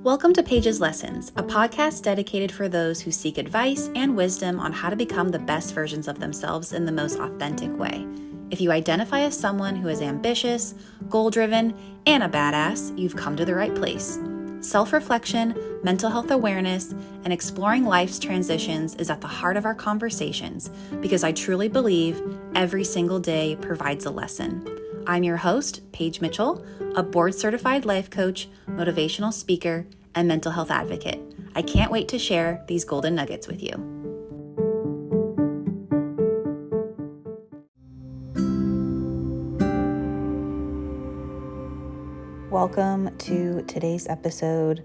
Welcome to Paige's Lessons, a podcast dedicated for those who seek advice and wisdom on how to become the best versions of themselves in the most authentic way. If you identify as someone who is ambitious, goal-driven, and a badass, you've come to the right place. Self-reflection, mental health awareness, and exploring life's transitions is at the heart of our conversations because I truly believe every single day provides a lesson. I'm your host, Paige Mitchell, a board-certified life coach, motivational speaker, and mental health advocate. I can't wait to share these golden nuggets with you. Welcome to today's episode.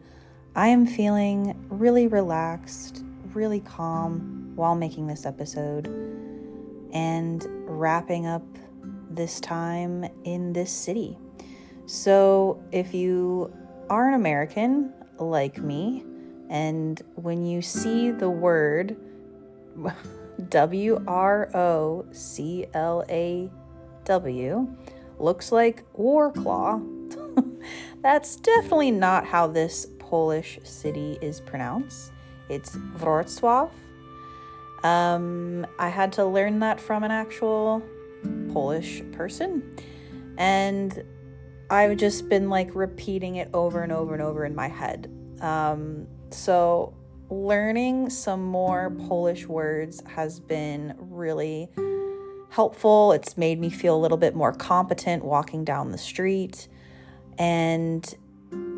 I am feeling really relaxed, really calm while making this episode and wrapping up this time in this city. So if you are an American like me, and when you see the word Wrocław, looks like Wrocław, that's definitely not how this Polish city is pronounced. It's Wrocław. I had to learn that from an actual Polish person, and I've just been repeating it over and over and over in my head. So learning some more Polish words has been really helpful. It's made me feel a little bit more competent walking down the street. And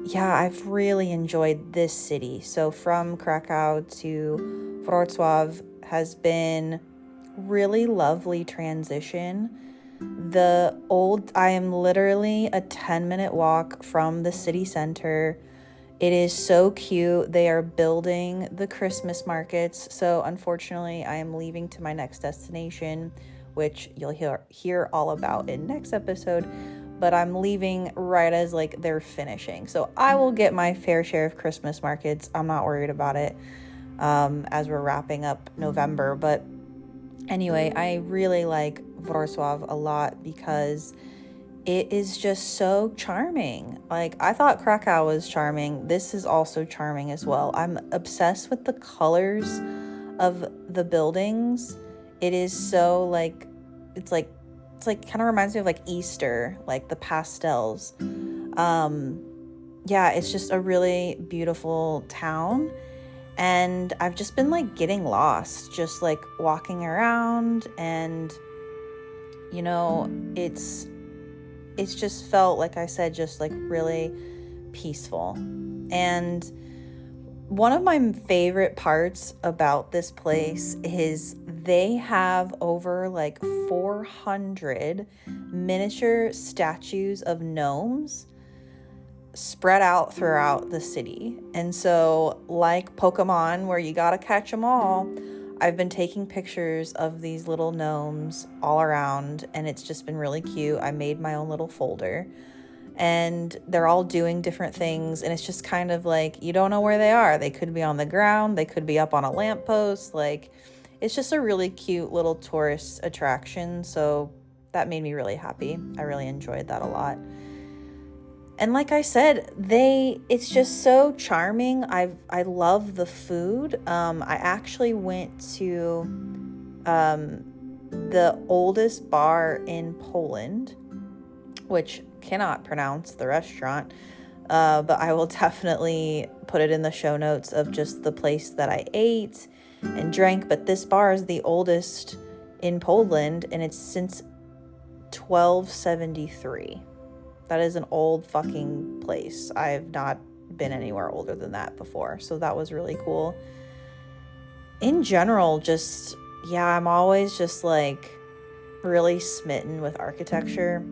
yeah, I've really enjoyed this city. So from Krakow to Wrocław has been really lovely transition. I am literally a 10-minute walk from the city center. It is so cute. They are building the Christmas markets. So unfortunately, I am leaving to my next destination, which you'll hear all about in next episode. But I'm leaving right as they're finishing. So I will get my fair share of Christmas markets. I'm not worried about it as we're wrapping up November. But anyway, I really like Wrocław a lot because it is just so charming. I thought Krakow was charming. This is also charming as well. I'm obsessed with the colors of the buildings. It is so it's kind of reminds me of Easter, the pastels. Yeah, it's just a really beautiful town. And I've just been getting lost, just walking around, and it's just felt, like I said, just really peaceful. And one of my favorite parts about this place is they have over 400 miniature statues of gnomes spread out throughout the city. And so like Pokemon, where you gotta catch them all, I've been taking pictures of these little gnomes all around, and it's just been really cute. I made my own little folder, and they're all doing different things, and it's just kind of you don't know where they are. They could be on the ground, they could be up on a lamppost. It's just a really cute little tourist attraction. So that made me really happy. I really enjoyed that a lot. And like I said, it's just so charming. I love the food. I actually went to the oldest bar in Poland, which cannot pronounce the restaurant, but I will definitely put it in the show notes of just the place that I ate and drank. But this bar is the oldest in Poland, and it's since 1273. That is an old fucking place. I've not been anywhere older than that before. So that was really cool. In general, I'm always just really smitten with architecture.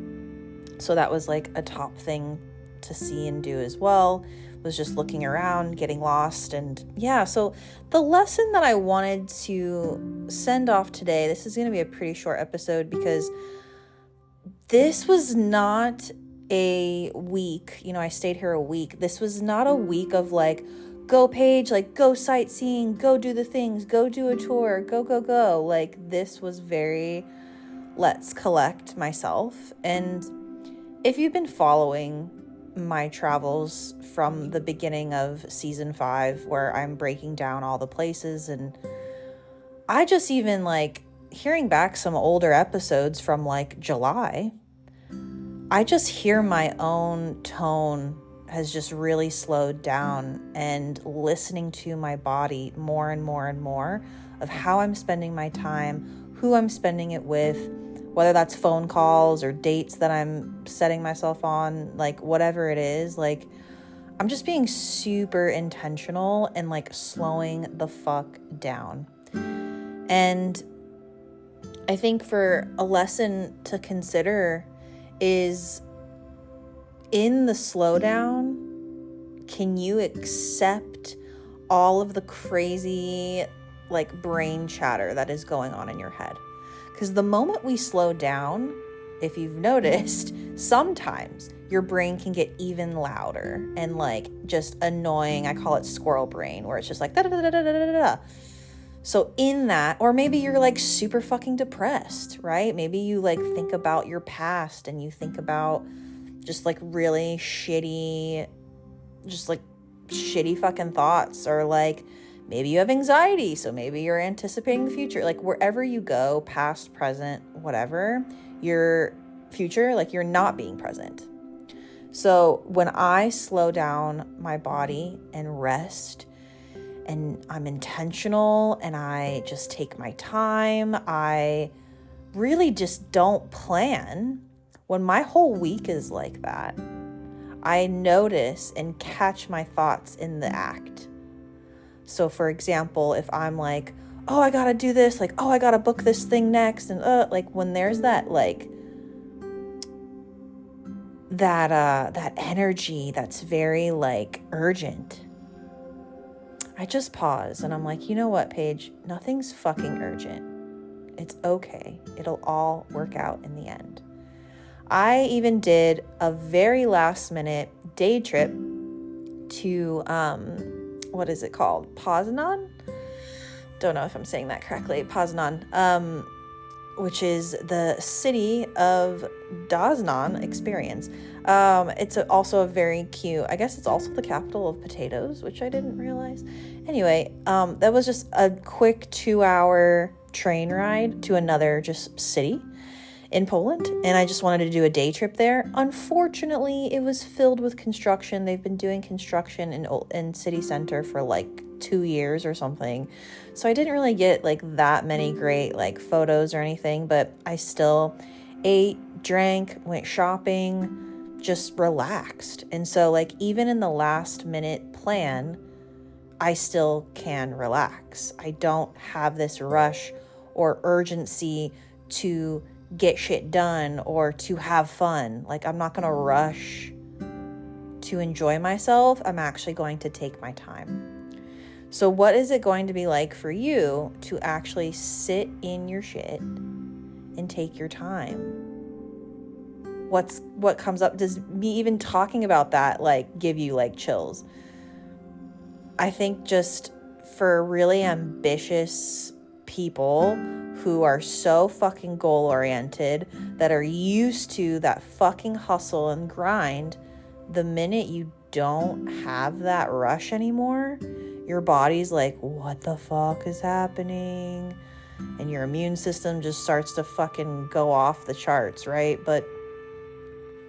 So that was a top thing to see and do as well, was just looking around, getting lost. And yeah, so the lesson that I wanted to send off today, this is going to be a pretty short episode because this was not a week, I stayed here a week. This was not a week of go Paige, go sightseeing, go do the things, go do a tour, go. This was very, let's collect myself. And if you've been following my travels from the beginning of season 5, where I'm breaking down all the places. And I just even like hearing back some older episodes from like July, I just hear my own tone has just really slowed down, and listening to my body more and more and more of how I'm spending my time, who I'm spending it with, whether that's phone calls or dates that I'm setting myself on, like whatever it is, like I'm just being super intentional and like slowing the fuck down. And I think for a lesson to consider is, in the slowdown, can you accept all of the crazy like brain chatter that is going on in your head? Because the moment we slow down, if you've noticed, sometimes your brain can get even louder and like just annoying. I call it squirrel brain, where it's just like da da da da da da da. So in that, or maybe you're like super fucking depressed, right? Maybe you like think about your past and you think about just like really shitty fucking thoughts, or like maybe you have anxiety, so maybe you're anticipating the future. Like wherever you go, past, present, whatever, your future, like you're not being present. So when I slow down my body and rest, and I'm intentional and I just take my time, I really just don't plan. When my whole week is like that, I notice and catch my thoughts in the act. So for example, if I'm like, oh, I gotta do this, like, oh, I gotta book this thing next, and like when there's that like that energy that's very like urgent, I just pause and I'm like, you know what, Paige, nothing's fucking urgent. It's okay. It'll all work out in the end. I even did a very last minute day trip to, what is it called? Poznan? Don't know if I'm saying that correctly. Poznan, which is the city of Daznan experience. It's also a very cute, I guess it's also the capital of potatoes, which I didn't realize. Anyway, that was just a quick 2-hour train ride to another just city in Poland, and I just wanted to do a day trip there. Unfortunately, it was filled with construction. They've been doing construction in city center for like 2 years or something, so I didn't really get like that many great like photos or anything, but I still ate, drank, went shopping, just relaxed. And so like even in the last minute plan, I still can relax. I don't have this rush or urgency to get shit done or to have fun. Like I'm not going to rush to enjoy myself. I'm actually going to take my time. So what is it going to be like for you to actually sit in your shit and take your time? What comes up? Does me even talking about that like give you like chills? I think just for really ambitious people who are so fucking goal oriented, that are used to that fucking hustle and grind, the minute you don't have that rush anymore, your body's like, what the fuck is happening? And your immune system just starts to fucking go off the charts, right? But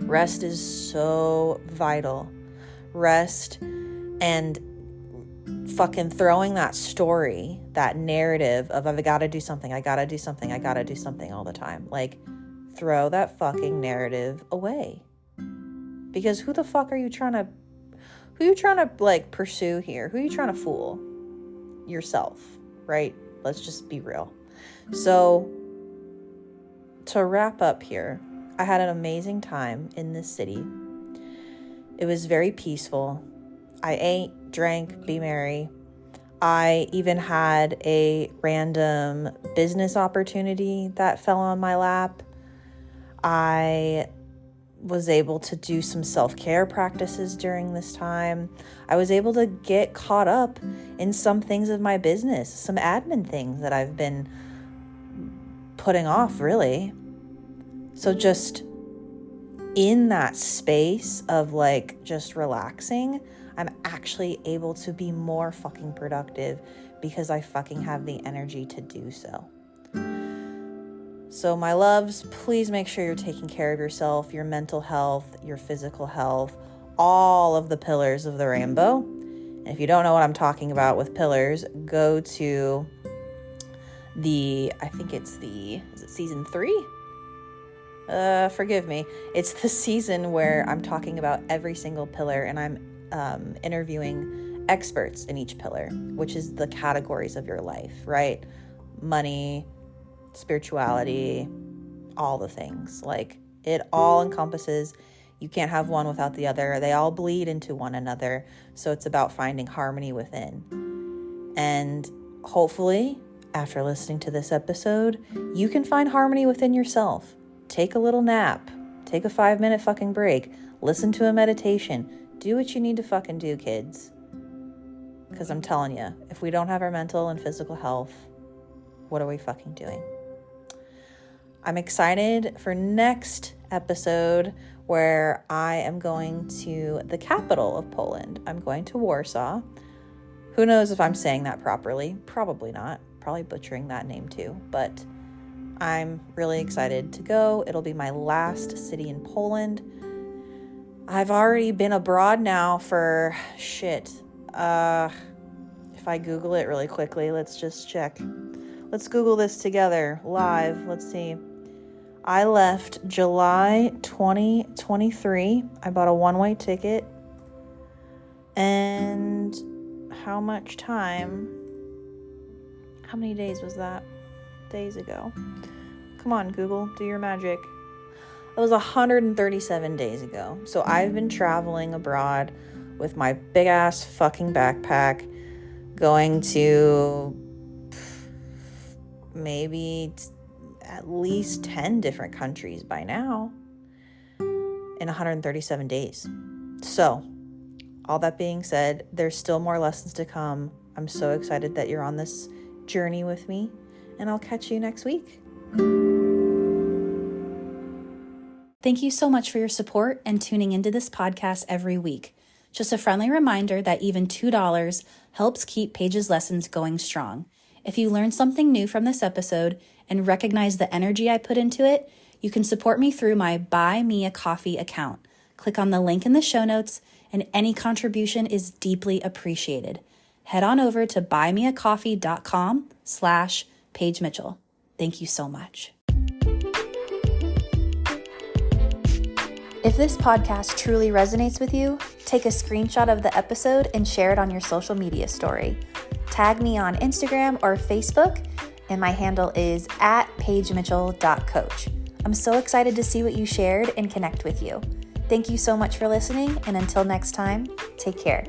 rest is so vital. Rest and fucking throwing that story, that narrative of I've got to do something, I got to do something, I got to do something all the time. Like, throw that fucking narrative away. Because who the fuck are you trying to like pursue here? Who are you trying to fool? Yourself, right? Let's just be real. So to wrap up here, I had an amazing time in this city. It was very peaceful. I ate, drank, be merry. I even had a random business opportunity that fell on my lap. I was able to do some self-care practices during this time. I was able to get caught up in some things of my business, some admin things that I've been putting off, really. So just in that space of like just relaxing, I'm actually able to be more fucking productive because I fucking have the energy to do so. So my loves, please make sure you're taking care of yourself, your mental health, your physical health, all of the pillars of the rainbow. And if you don't know what I'm talking about with pillars, go to I think it's is it season 3? Forgive me. It's the season where I'm talking about every single pillar and I'm interviewing experts in each pillar, which is the categories of your life, right? Money, spirituality, all the things. Like, it all encompasses. You can't have one without the other. They all bleed into one another. So it's about finding harmony within. And hopefully, after listening to this episode, you can find harmony within yourself. Take a little nap. Take a 5-minute fucking break. Listen to a meditation. Do what you need to fucking do, kids. Because I'm telling you, if we don't have our mental and physical health, what are we fucking doing? I'm excited for next episode where I am going to the capital of Poland. I'm going to Warsaw. Who knows if I'm saying that properly? Probably not. Probably butchering that name too. But I'm really excited to go. It'll be my last city in Poland. I've already been abroad now for if I Google it really quickly, let's just check. Let's Google this together live. Let's see. I left July 2023. I bought a one-way ticket. And how much time? How many days was that? Days ago. Come on, Google, do your magic. It was 137 days ago. So I've been traveling abroad with my big ass fucking backpack, going to maybe at least 10 different countries by now in 137 days. So, all that being said, there's still more lessons to come. I'm so excited that you're on this journey with me, and I'll catch you next week. Thank you so much for your support and tuning into this podcast every week. Just a friendly reminder that even $2 helps keep Paige's lessons going strong. If you learned something new from this episode and recognize the energy I put into it, you can support me through my Buy Me a Coffee account. Click on the link in the show notes, and any contribution is deeply appreciated. Head on over to buymeacoffee.com/Paige Mitchell. Thank you so much. If this podcast truly resonates with you, take a screenshot of the episode and share it on your social media story. Tag me on Instagram or Facebook, and my handle is @paigemitchell.coach. I'm so excited to see what you shared and connect with you. Thank you so much for listening, and until next time, take care.